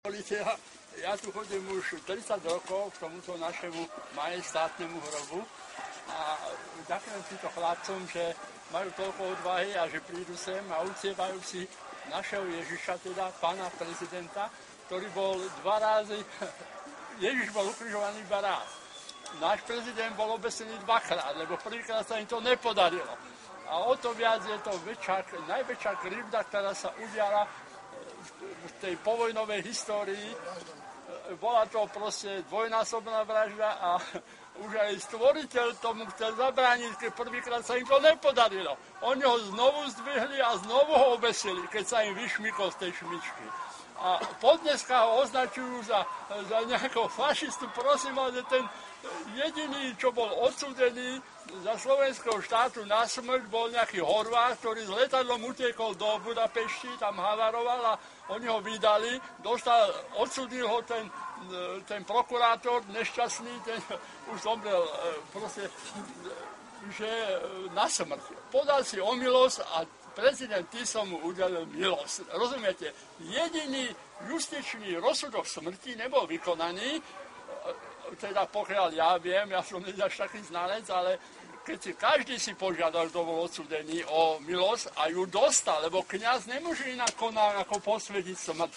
Ja tu chodím už 30 rokov k tomuto našemu majestátnemu hrobu a ďakujem týmto chlapcom, že majú toľko odvahy a že prídu sem a uctievajú si našeho Ježiša, teda pána prezidenta, ktorý bol dva razy, Ježiš bol ukrižovaný iba raz. Náš prezident bol obesený dvakrát, lebo prvýkrát sa im to nepodarilo. A o to viac je to najväčšia krivda, ktorá sa udiala v tej povojnovej histórii. Bola to proste dvojnásobná vražda a už aj stvoriteľ tomu chcel zabrániť, keď prvýkrát sa im to nepodarilo. Oni ho znovu zdvihli a znovu ho obesili, keď sa im vyšmykol z tej šmičky. A podneska ho označujú za nejakého fašistu. Prosím vás, že ten jediný, čo bol odsúdený za slovenského štátu na smrť, bol nejaký Horvát, ktorý s letadlom utiekol do Budapešti, tam havaroval a oni ho vydali. Odsúdil ho ten prokurátor nešťastný, ten už zomrel proste, že na smrť. Podal si o milosť a prezident Tiso mu udelil milosť. Rozumiete? Jediný justičný rozsudok smrti nebol vykonaný, teda pokiaľ ja viem, ja som nie až taký znalec, ale keď každý si požiadal, kto bol odsúdený o milosť a ju dostal, lebo kňaz nemôže inak konať ako posvediť smrť.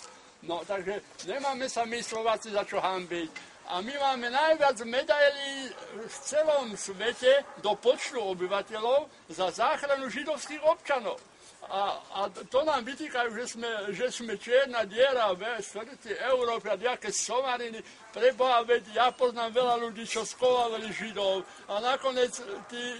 No, takže nemáme sa my Slováci za čo hanbiť. A my máme najviac medailí v celom svete do počtu obyvateľov za záchranu židovských občanov. A to nám vytýkajú, že sme čierna diera v srdci Európy a nejaké somariny. Preboha, veď ja poznám veľa ľudí, čo schovávali Židov a nakoniec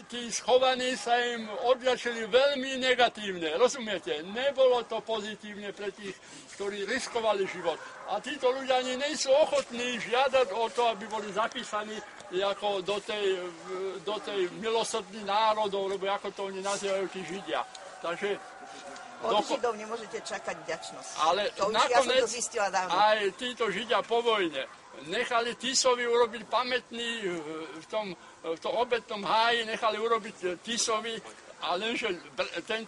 tí schovaní sa im odľačili veľmi negatívne. Rozumiete? Nebolo to pozitívne pre tých, ktorí riskovali život. A títo ľudia ani nie sú ochotní žiadať o to, aby boli zapísaní ako do tej milosrdných národov, lebo ako to oni nazývajú tí Židia. Takže od Židov nemôžete čakať vďačnosť. Ale to už nakoniec ja som to zistila dávno. Aj títo Židia po vojne nechali Tisovi urobiť pamätný v tom obetnom háji, nechali urobiť Tisovi, a lenže ten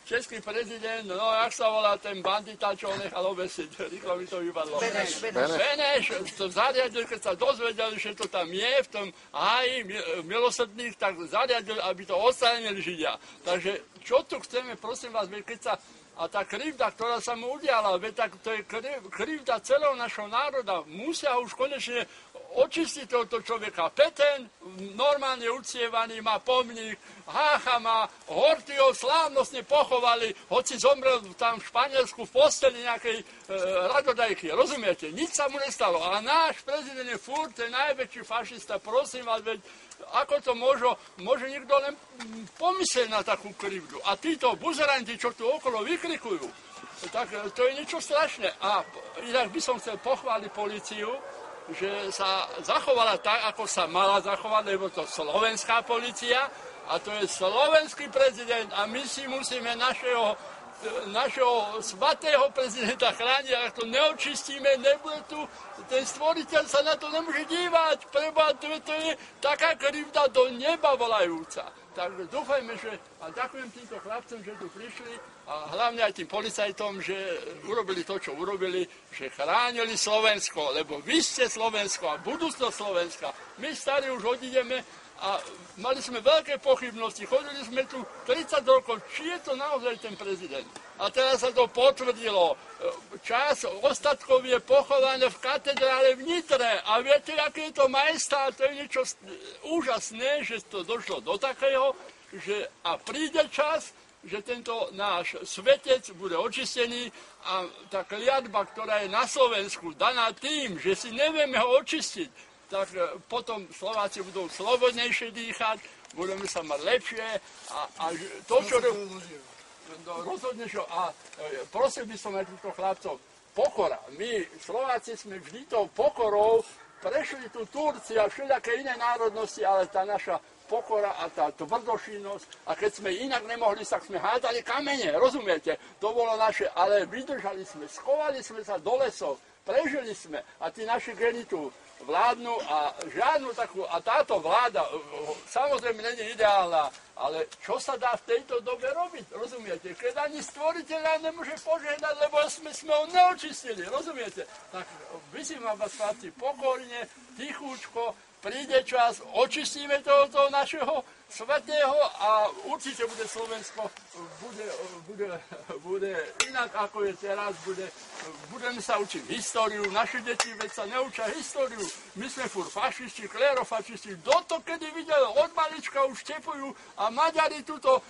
český prezident, no jak sa volá ten bandita, čo ho nechal obesiť, rýchlo mi to vypadlo. Beneš, to zariadil, keď sa dozvedeli, že to tam je v tom háji milosrdných, tak zariadil, aby to odstránili Židia. Takže čo tu chceme, prosím vás, keď sa a tá krivda, ktorá sa mu udiala, tak to je krivda celého našho národa. Musia už konečne očistiť tohto človeka. Peten, normálne uctievaný, má pomník, Hácha má, Horthyho slávnostne pochovali, hoci zomrel tam v Španielsku v posteli nejakej radodajky. Rozumiete? Nič sa mu nestalo. A náš prezident je furt ten najväčší fašista. Prosím vás, veď ako to môže niekto len pomyslieť na takú krivdu. A títo buzeranti, čo tu okolo vykrikujú, tak to je niečo strašné. A inak by som chcel pochváliť políciu, že sa zachovala tak, ako sa mala zachovať, lebo to slovenská polícia a to je slovenský prezident a my si musíme našeho svatého prezidenta chrániť, ak to neočistíme, nebude tu, ten stvoriteľ sa na to nemôže dívať, preboha, to je taká krivda do neba volajúca. Takže dúfajme, a ďakujem týmto chlapcom, že tu prišli a hlavne aj tým policajtom, že urobili to, čo urobili, že chránili Slovensko, lebo vy ste Slovensko a budúcnosť Slovenska. My starí už odídeme a mali sme veľké pochybnosti, chodili sme tu 30 rokov, či je to naozaj ten prezident. A teraz sa to potvrdilo. Čas ostatkov je pochované v katedrále v Nitre. A viete, aké je to majestát? To je niečo úžasné, že to došlo do takého, že a príde čas, že tento náš svetec bude očistený a tá kliatba, ktorá je na Slovensku daná tým, že si nevieme ho očistiť, tak potom Slováci budú slobodnejšie dýchať, budeme sa mať lepšie a to, čo... rozhodne, čo... A prosím by som aj týchto chlapcov, pokora. My, Slováci, sme vždy tou pokorou prešli tu Turci a všelijaké iné národnosti, ale tá naša pokora a tá tvrdošinnosť, a keď sme inak nemohli, tak sme hádali kamene, rozumiete? To bolo naše, ale vydržali sme, schovali sme sa do lesov, prežili sme a tí naši geni tu vládnu a žiadnu takú, a táto vláda samozrejme nie je ideálna, Ale čo sa dá v tejto dobe robiť, rozumiete? Keď ani stvoriteľ nemôže požiadať, lebo sme ho neočistili, rozumiete? Tak vyzývam vás, chlapci, pokorne, tichúčko, príde čas, očistíme toho našeho svätého a určite bude Slovensko bude inak ako je teraz, budeme sa učiť históriu, naše deti veď sa neučia históriu, my sme furt fašisti, klerofašisti, kto to kedy videl, od malička už štepujú a Maďari tuto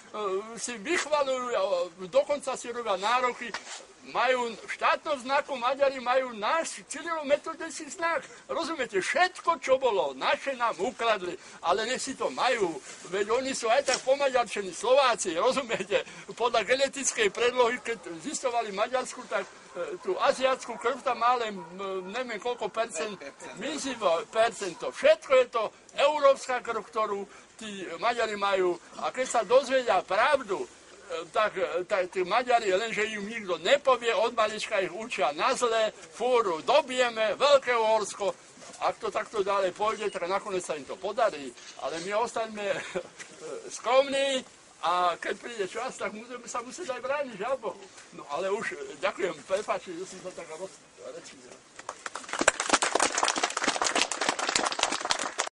si vychvalujú, dokonca si robia nároky, majú v štátnom znaku, Maďari majú náš cyrilometodický znak. Rozumiete, všetko, čo bolo naše, nám ukradli, ale nech si to majú. Veď oni sú aj tak pomaďarčení Slováci, rozumiete? Podľa genetickej predlohy, keď zistovali Maďarsku, tak tú aziatskú krv tam má len neviem koľko percent, mizivo percento. Všetko je to európska krv, ktorú tí Maďari majú. A keď sa dozvedia pravdu, tak tí Maďari, lenže im nikto nepovie, od malička ich učia na zle, fúru dobijeme, Veľké Uhorsko. Ak to takto ďalej pôjde, tak nakoniec sa im to podarí. Ale my ostaňme skromní a keď príde čas, tak budeme sa musieť aj brániť, žalbo. No ale už, ďakujem, prepáčte, že som sa tak rozrečil.